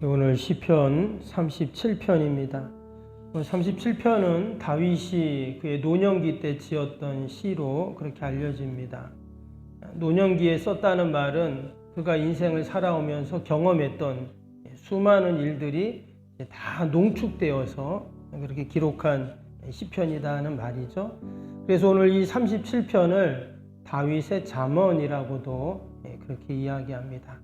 오늘 시편 37편입니다. 37편은 다윗이 그의 노년기 때 지었던 시로 그렇게 알려집니다. 노년기에 썼다는 말은 그가 인생을 살아오면서 경험했던 수많은 일들이 다 농축되어서 그렇게 기록한 시편이다 하는 말이죠. 그래서 오늘 이 37편을 다윗의 잠언이라고도 그렇게 이야기합니다.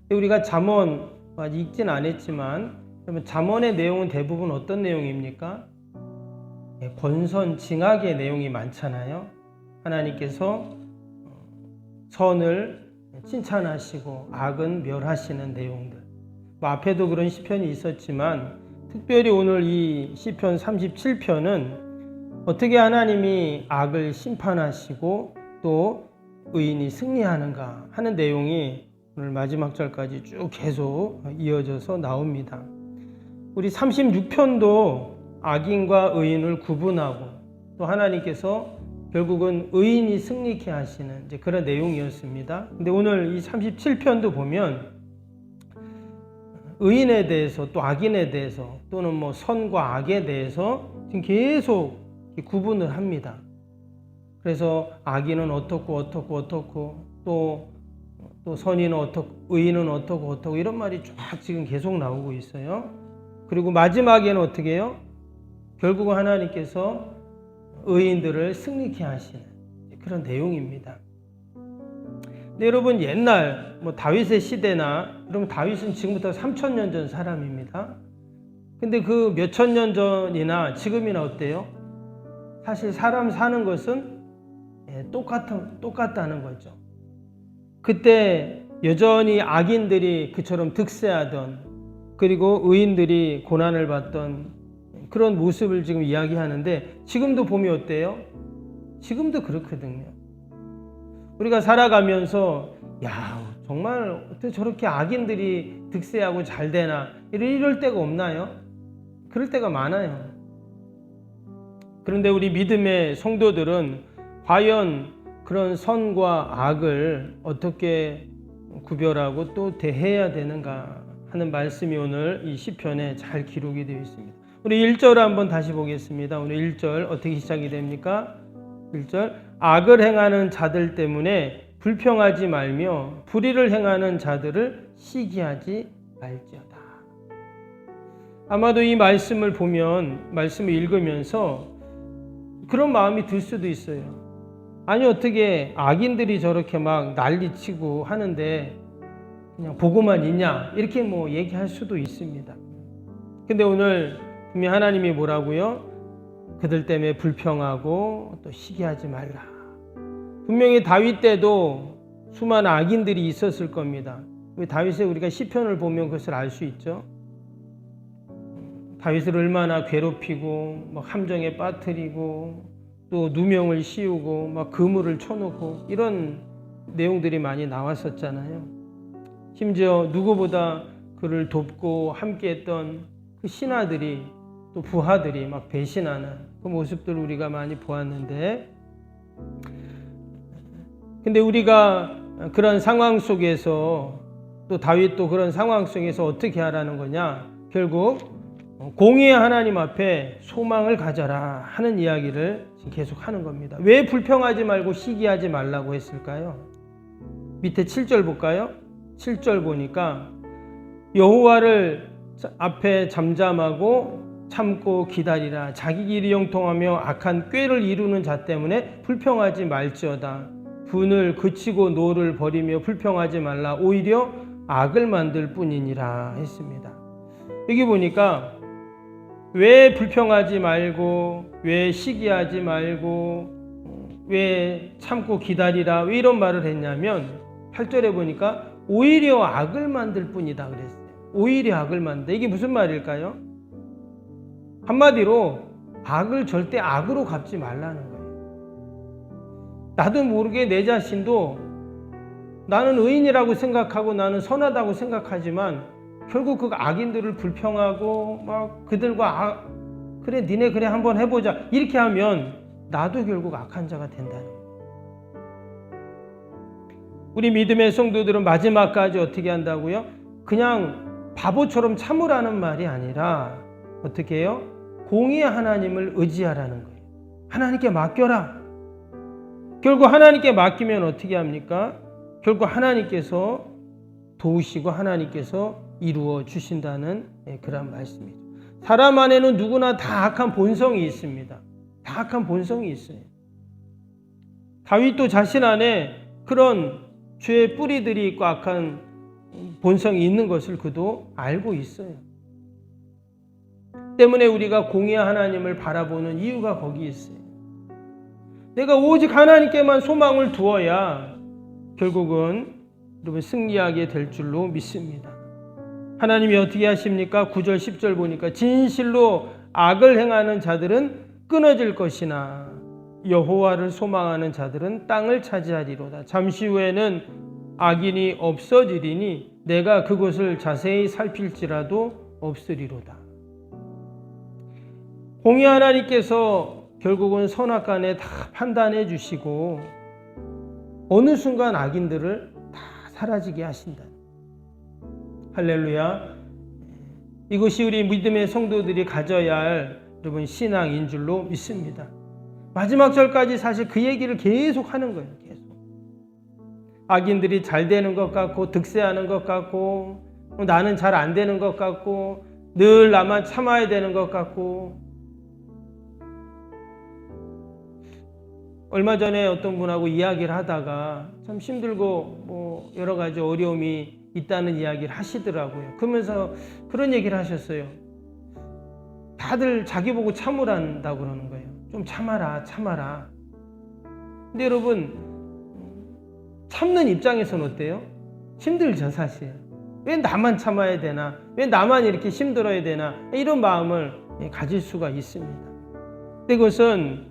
우리가 잠언 읽진 않았지만 그러면 잠언의 내용은 대부분 어떤 내용입니까? 권선징악의 내용이 많잖아요. 하나님께서 선을 칭찬하시고 악은 멸하시는 내용들. 앞에도 그런 시편이 있었지만 특별히 오늘 이 시편 37편은 어떻게 하나님이 악을 심판하시고 또 의인이 승리하는가 하는 내용이 오늘 마지막 절까지 쭉 계속 이어져서 나옵니다. 우리 36편도 악인과 의인을 구분하고 또 하나님께서 결국은 의인이 승리케 하시는 이제 그런 내용이었습니다. 근데 오늘 이 37편도 보면 의인에 대해서 또 악인에 대해서 또는 뭐 선과 악에 대해서 지금 계속 구분을 합니다. 그래서 악인은 어떻고 또 선인은 어떻고 의인은 어떻고 이런 말이 쫙 지금 계속 나오고 있어요. 그리고 마지막에는 어떻게 해요? 결국은 하나님께서 의인들을 승리케 하시는 그런 내용입니다. 근데 여러분 옛날 다윗의 시대나 여러분 다윗은 지금부터 3000년 전 사람입니다. 근데 그 몇천 년 전이나 지금이나 어때요? 사실 사람 사는 것은 똑같다는 거죠. 그때 여전히 악인들이 그처럼 득세하던 그리고 의인들이 고난을 받던 그런 모습을 지금 이야기하는데 지금도 보면 어때요? 지금도 그렇거든요. 우리가 살아가면서 정말 어떻게 저렇게 악인들이 득세하고 잘 되나 이럴 때가 없나요? 그럴 때가 많아요. 그런데 우리 믿음의 성도들은 과연 그런 선과 악을 어떻게 구별하고 또 대해야 되는가 하는 말씀이 오늘 이 시편에 잘 기록이 되어 있습니다. 우리 1절 한번 다시 보겠습니다. 오늘 1절 어떻게 시작이 됩니까? 1절 악을 행하는 자들 때문에 불평하지 말며 불의를 행하는 자들을 시기하지 말지어다. 아마도 이 말씀을 읽으면서 그런 마음이 들 수도 있어요. 아니 어떻게 악인들이 저렇게 막 난리치고 하는데 그냥 보고만 있냐 이렇게 얘기할 수도 있습니다. 근데 오늘 분명히 하나님이 뭐라고요? 그들 때문에 불평하고 또 시기하지 말라. 분명히 다윗 때도 수많은 악인들이 있었을 겁니다. 다윗의 우리가 시편을 보면 그것을 알 수 있죠. 다윗을 얼마나 괴롭히고 함정에 빠뜨리고 또 누명을 씌우고 그물을 쳐놓고 이런 내용들이 많이 나왔었잖아요. 심지어 누구보다 그를 돕고 함께했던 그 신하들이 또 부하들이 배신하는 그 모습들을 우리가 많이 보았는데, 근데 우리가 그런 상황 속에서 또 다윗도 그런 상황 속에서 어떻게 하라는 거냐? 결국 공의의 하나님 앞에 소망을 가져라 하는 이야기를 계속 하는 겁니다. 왜 불평하지 말고 시기하지 말라고 했을까요? 밑에 7절 볼까요? 7절 보니까 여호와를 앞에 잠잠하고 참고 기다리라. 자기 길이 형통하며 악한 꾀를 이루는 자 때문에 불평하지 말지어다. 분을 그치고 노를 버리며 불평하지 말라. 오히려 악을 만들 뿐이니라 했습니다. 여기 보니까 왜 불평하지 말고 왜 시기하지 말고 왜 참고 기다리라 왜 이런 말을 했냐면 8절에 보니까 오히려 악을 만들 뿐이다 그랬어요. 오히려 악을 만들. 이게 무슨 말일까요? 한마디로 악을 절대 악으로 갚지 말라는 거예요. 나도 모르게 내 자신도 나는 의인이라고 생각하고 나는 선하다고 생각하지만 결국 그 악인들을 불평하고 그들과 그래 니네 그래 한번 해보자 이렇게 하면 나도 결국 악한 자가 된다는 거예요. 우리 믿음의 성도들은 마지막까지 어떻게 한다고요? 그냥 바보처럼 참으라는 말이 아니라 어떻게 해요? 공의의 하나님을 의지하라는 거예요. 하나님께 맡겨라. 결국 하나님께 맡기면 어떻게 합니까? 결국 하나님께서 도우시고 하나님께서 이루어 주신다는 그런 말씀이죠. 사람 안에는 누구나 다 악한 본성이 있습니다. 다 악한 본성이 있어요. 다윗도 자신 안에 그런 죄의 뿌리들이 있고 악한 본성이 있는 것을 그도 알고 있어요. 때문에 우리가 공의의 하나님을 바라보는 이유가 거기 있어요. 내가 오직 하나님께만 소망을 두어야 결국은 여러분 승리하게 될 줄로 믿습니다. 하나님이 어떻게 하십니까? 9절 10절 보니까 진실로 악을 행하는 자들은 끊어질 것이나 여호와를 소망하는 자들은 땅을 차지하리로다. 잠시 후에는 악인이 없어지리니 내가 그것을 자세히 살필지라도 없으리로다. 공의 하나님께서 결국은 선악간에 다 판단해 주시고 어느 순간 악인들을 다 사라지게 하신다. 할렐루야. 이것이 우리 믿음의 성도들이 가져야 할 여러분 신앙인 줄로 믿습니다. 마지막 절까지 사실 그 얘기를 계속 하는 거예요. 계속. 악인들이 잘 되는 것 같고 득세하는 것 같고 나는 잘 안 되는 것 같고 늘 나만 참아야 되는 것 같고. 얼마 전에 어떤 분하고 이야기를 하다가 참 힘들고 뭐 여러 가지 어려움이 있다는 이야기를 하시더라고요. 그러면서 그런 얘기를 하셨어요. 다들 자기 보고 참으란다고 그러는 거예요. 좀 참아라, 참아라. 근데 여러분, 참는 입장에서는 어때요? 힘들죠, 사실. 왜 나만 참아야 되나? 왜 나만 이렇게 힘들어야 되나? 이런 마음을 가질 수가 있습니다. 근데 그것은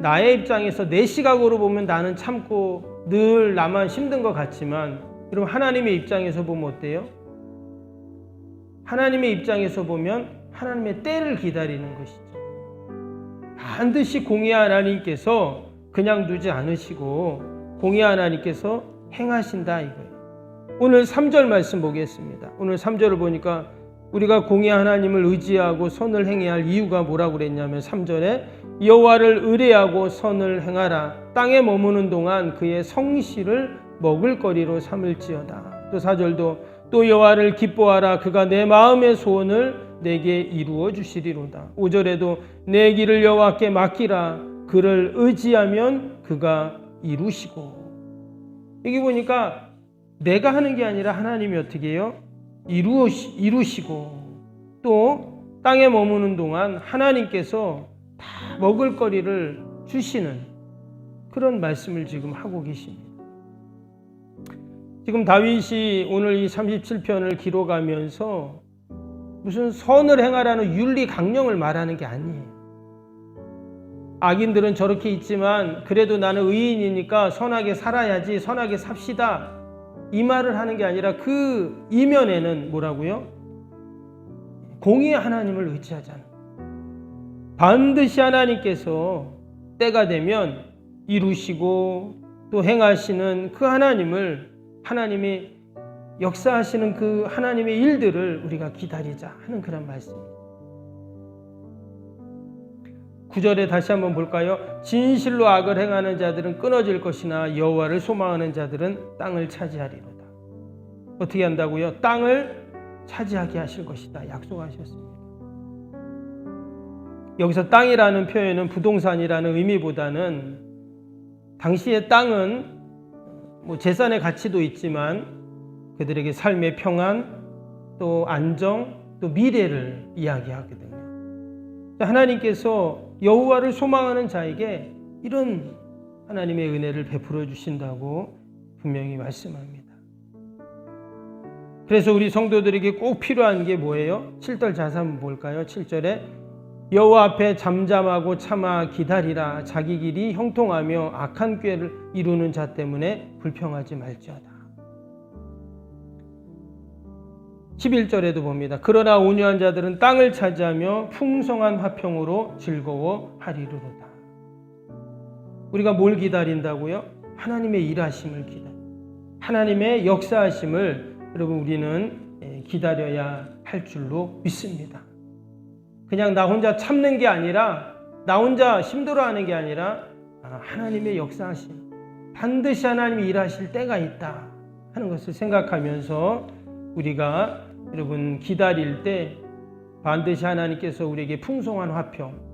나의 입장에서 내 시각으로 보면 나는 참고 늘 나만 힘든 것 같지만 여러분 하나님의 입장에서 보면 어때요? 하나님의 입장에서 보면 하나님의 때를 기다리는 것이죠. 반드시 공의 하나님께서 그냥 두지 않으시고 공의 하나님께서 행하신다 이거예요. 오늘 3절 말씀 보겠습니다. 오늘 3절을 보니까 우리가 공의 하나님을 의지하고 선을 행해야 할 이유가 뭐라고 그랬냐면 3절에 여호와를 의뢰하고 선을 행하라. 땅에 머무는 동안 그의 성실을 먹을거리로 삼을지어다. 또 4절도 또 여호와를 기뻐하라. 그가 내 마음의 소원을 내게 이루어 주시리로다. 5절에도 내 길을 여호와께 맡기라. 그를 의지하면 그가 이루시고. 여기 보니까 내가 하는 게 아니라 하나님이 어떻게 해요? 이루시고 또 땅에 머무는 동안 하나님께서 다 먹을거리를 주시는 그런 말씀을 지금 하고 계십니다. 지금 다윗이 오늘 이 37편을 기록하면서 무슨 선을 행하라는 윤리 강령을 말하는 게 아니에요. 악인들은 저렇게 있지만 그래도 나는 의인이니까 선하게 살아야지, 선하게 삽시다. 이 말을 하는 게 아니라 그 이면에는 뭐라고요? 공의의 하나님을 의지하자는 거예요. 반드시 하나님께서 때가 되면 이루시고 또 행하시는 그 하나님을, 하나님이 역사하시는 그 하나님의 일들을 우리가 기다리자 하는 그런 말씀입니다. 9절에 다시 한번 볼까요? 진실로 악을 행하는 자들은 끊어질 것이나 여호와를 소망하는 자들은 땅을 차지하리로다. 어떻게 한다고요? 땅을 차지하게 하실 것이다 약속하셨습니다. 여기서 땅이라는 표현은 부동산이라는 의미보다는 당시의 땅은 뭐 재산의 가치도 있지만 그들에게 삶의 평안, 또 안정, 또 미래를 이야기하거든요. 하나님께서 여호와를 소망하는 자에게 이런 하나님의 은혜를 베풀어 주신다고 분명히 말씀합니다. 그래서 우리 성도들에게 꼭 필요한 게 뭐예요? 7절 자세 한번 볼까요? 7절에 여호와 앞에 잠잠하고 참아 기다리라. 자기 길이 형통하며 악한 꾀를 이루는 자 때문에 불평하지 말지어다. 11절에도 봅니다. 그러나 온유한 자들은 땅을 차지하며 풍성한 화평으로 즐거워하리로다. 우리가 뭘 기다린다고요? 하나님의 일하심을 기다려. 하나님의 역사하심을 여러분 우리는 기다려야 할 줄로 믿습니다. 그냥 나 혼자 참는 게 아니라, 나 혼자 힘들어하는 게 아니라 하나님의 역사하심, 반드시 하나님이 일하실 때가 있다 하는 것을 생각하면서 우리가 여러분 기다릴 때 반드시 하나님께서 우리에게 풍성한 화평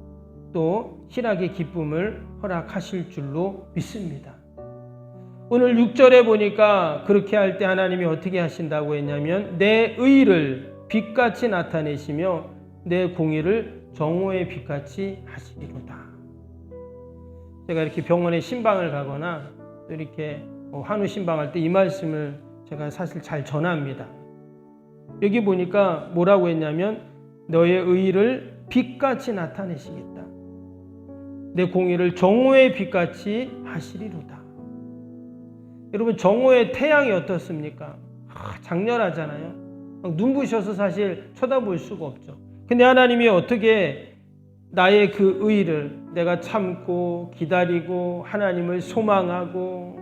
또 희락의 기쁨을 허락하실 줄로 믿습니다. 오늘 6절에 보니까 그렇게 할 때 하나님이 어떻게 하신다고 했냐면 내 의를 빛같이 나타내시며 내 공의를 정오의 빛같이 하시리로다. 제가 이렇게 병원에 신방을 가거나 또 이렇게 한우 신방할 때 이 말씀을 제가 사실 잘 전합니다. 여기 보니까 뭐라고 했냐면 너의 의를 빛같이 나타내시겠다. 내 공의를 정오의 빛같이 하시리로다. 여러분 정오의 태양이 어떻습니까? 장렬하잖아요. 눈부셔서 사실 쳐다볼 수가 없죠. 근데 하나님이 어떻게 나의 그 의를 내가 참고 기다리고 하나님을 소망하고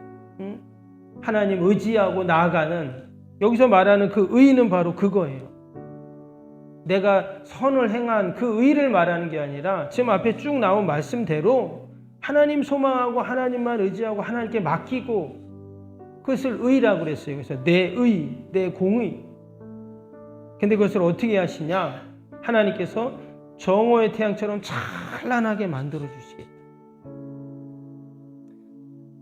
하나님 의지하고 나아가는 여기서 말하는 그 의는 바로 그거예요. 내가 선을 행한 그 의를 말하는 게 아니라 지금 앞에 쭉 나온 말씀대로 하나님 소망하고 하나님만 의지하고 하나님께 맡기고 그것을 의라고 그랬어요. 그래서 내 의, 내 공의. 근데 그것을 어떻게 하시냐? 하나님께서 정오의 태양처럼 찬란하게 만들어 주시겠다.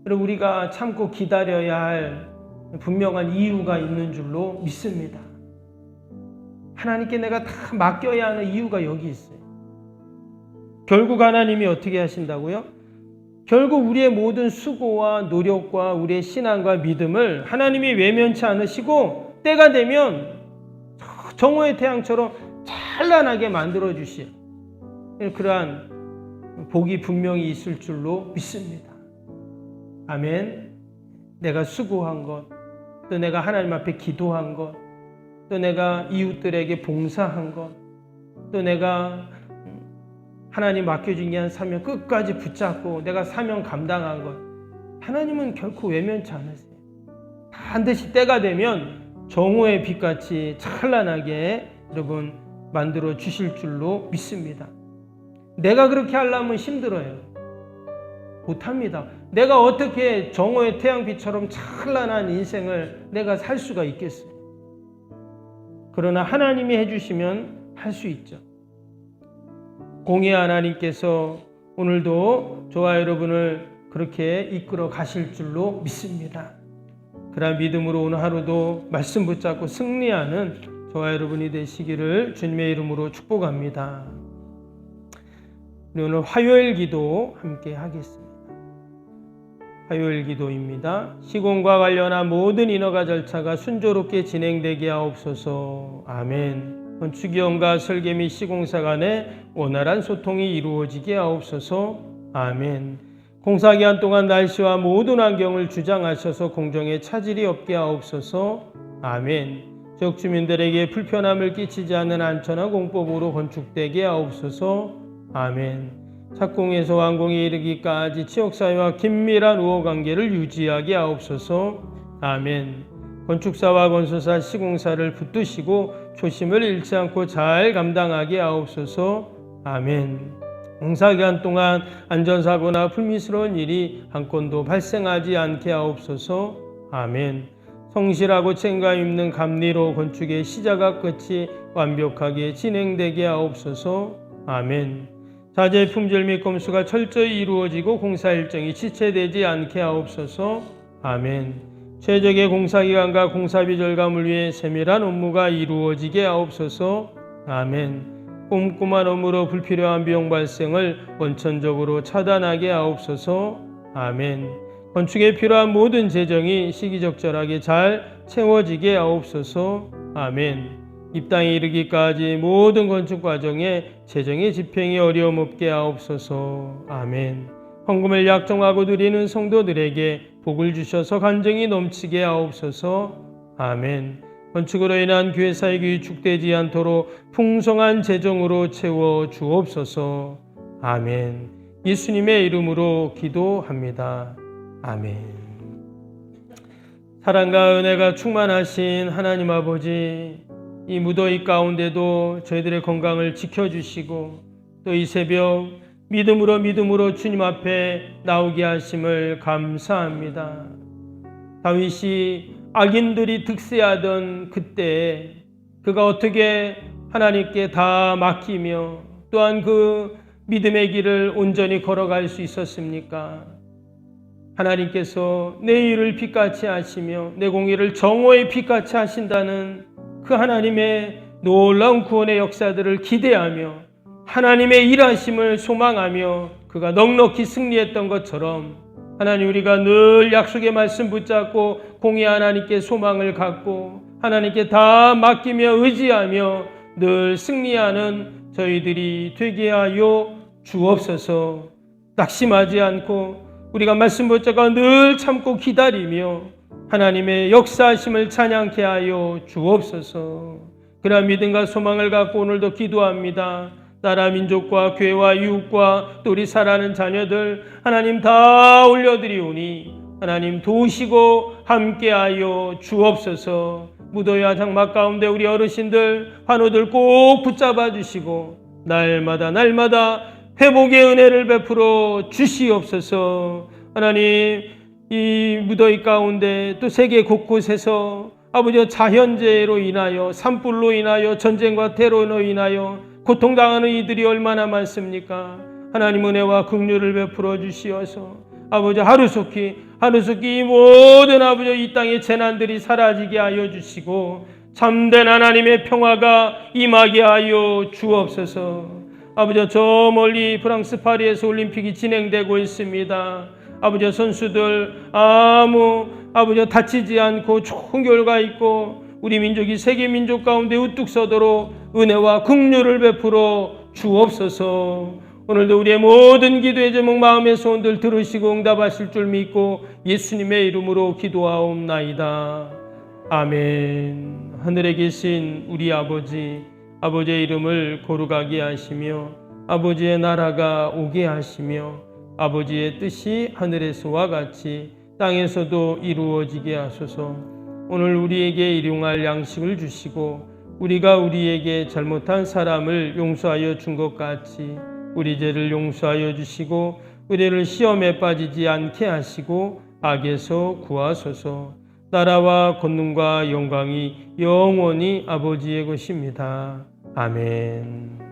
그리고 우리가 참고 기다려야 할 분명한 이유가 있는 줄로 믿습니다. 하나님께 내가 다 맡겨야 하는 이유가 여기 있어요. 결국 하나님이 어떻게 하신다고요? 결국 우리의 모든 수고와 노력과 우리의 신앙과 믿음을 하나님이 외면치 않으시고 때가 되면 정오의 태양처럼 찬란하게 만들어 주시오. 그러한 복이 분명히 있을 줄로 믿습니다. 아멘. 내가 수고한 것, 또 내가 하나님 앞에 기도한 것, 또 내가 이웃들에게 봉사한 것, 또 내가 하나님 맡겨준 게 한 사명 끝까지 붙잡고 내가 사명 감당한 것, 하나님은 결코 외면치 않으세요. 반드시 때가 되면 정오의 빛같이 찬란하게 여러분 만들어 주실 줄로 믿습니다. 내가 그렇게 하려면 힘들어요. 못합니다. 내가 어떻게 정오의 태양빛처럼 찬란한 인생을 내가 살 수가 있겠어요. 그러나 하나님이 해주시면 할 수 있죠. 공의 하나님께서 오늘도 저와 여러분을 그렇게 이끌어 가실 줄로 믿습니다. 그러한 믿음으로 오늘 하루도 말씀 붙잡고 승리하는 저와 여러분이 되시기를 주님의 이름으로 축복합니다. 우리 오늘 화요일 기도 함께 하겠습니다. 화요일 기도입니다. 시공과 관련한 모든 인허가 절차가 순조롭게 진행되게 하옵소서. 아멘. 건축위원과 설계 및 시공사 간의 원활한 소통이 이루어지게 하옵소서. 아멘. 공사 기간 동안 날씨와 모든 환경을 주장하셔서 공정에 차질이 없게 하옵소서. 아멘. 지역 주민들에게 불편함을 끼치지 않는 안전한 공법으로 건축되게 하옵소서. 아멘. 착공에서 완공에 이르기까지 지역사회와 긴밀한 우호관계를 유지하게 하옵소서. 아멘. 건축사와 건설사, 시공사를 붙드시고 초심을 잃지 않고 잘 감당하게 하옵소서. 아멘. 공사기간 동안 안전사고나 불미스러운 일이 한 건도 발생하지 않게 하옵소서. 아멘. 성실하고 책임감 있는 감리로 건축의 시작과 끝이 완벽하게 진행되게 하옵소서. 아멘. 자재 품질 및 검수가 철저히 이루어지고 공사 일정이 지체되지 않게 하옵소서. 아멘. 최적의 공사기간과 공사비 절감을 위해 세밀한 업무가 이루어지게 하옵소서. 아멘. 꼼꼼한 업무로 불필요한 비용 발생을 원천적으로 차단하게 하옵소서. 아멘. 건축에 필요한 모든 재정이 시기적절하게 잘 채워지게 하옵소서. 아멘. 입당에 이르기까지 모든 건축 과정에 재정의 집행이 어려움 없게 하옵소서. 아멘. 헌금을 약정하고 드리는 성도들에게 복을 주셔서 간증이 넘치게 하옵소서. 아멘. 건축으로 인한 교회 사역이 위축되지 않도록 풍성한 재정으로 채워 주옵소서. 아멘. 예수님의 이름으로 기도합니다. 아멘. 사랑과 은혜가 충만하신 하나님 아버지, 이 무더위 가운데도 저희들의 건강을 지켜주시고 또 이 새벽 믿음으로 주님 앞에 나오게 하심을 감사합니다. 다윗이 악인들이 득세하던 그때 그가 어떻게 하나님께 다 맡기며 또한 그 믿음의 길을 온전히 걸어갈 수 있었습니까? 하나님께서 내 일을 빛같이 하시며 내 공의를 정오의 빛같이 하신다는 그 하나님의 놀라운 구원의 역사들을 기대하며 하나님의 일하심을 소망하며 그가 넉넉히 승리했던 것처럼 하나님, 우리가 늘 약속의 말씀 붙잡고 공의 하나님께 소망을 갖고 하나님께 다 맡기며 의지하며 늘 승리하는 저희들이 되게 하여 주옵소서. 낙심하지 않고 우리가 말씀 붙잡고 늘 참고 기다리며 하나님의 역사하심을 찬양케 하여 주옵소서. 그러한 믿음과 소망을 갖고 오늘도 기도합니다. 나라 민족과 교회와 이웃과 또 우리 사랑하는 자녀들 하나님 다 올려드리오니 하나님 도우시고 함께하여 주옵소서. 무더위와 장마 가운데 우리 어르신들 환우들 꼭 붙잡아 주시고 날마다 회복의 은혜를 베풀어 주시옵소서. 하나님, 이 무더위 가운데 또 세계 곳곳에서 아버지 자연재해로 인하여 산불로 인하여 전쟁과 테러로 인하여 고통당하는 이들이 얼마나 많습니까? 하나님 은혜와 긍휼을 베풀어 주시어서 아버지 하루속히 이 모든 아버지 이 땅의 재난들이 사라지게 하여 주시고 참된 하나님의 평화가 임하게 하여 주옵소서. 아버지, 저 멀리 프랑스 파리에서 올림픽이 진행되고 있습니다. 아버지, 선수들 아버지 다치지 않고 좋은 결과 있고 우리 민족이 세계 민족 가운데 우뚝 서도록 은혜와 긍휼을 베풀어 주옵소서. 오늘도 우리의 모든 기도의 제목 마음의 소원들 들으시고 응답하실 줄 믿고 예수님의 이름으로 기도하옵나이다. 아멘. 하늘에 계신 우리 아버지의 이름을 거룩하게 하시며 아버지의 나라가 오게 하시며 아버지의 뜻이 하늘에서와 같이 땅에서도 이루어지게 하소서. 오늘 우리에게 일용할 양식을 주시고 우리가 우리에게 잘못한 사람을 용서하여 준 것 같이 우리 죄를 용서하여 주시고 우리를 시험에 빠지지 않게 하시고 악에서 구하소서. 나라와 권능과 영광이 영원히 아버지의 것입니다. 아멘.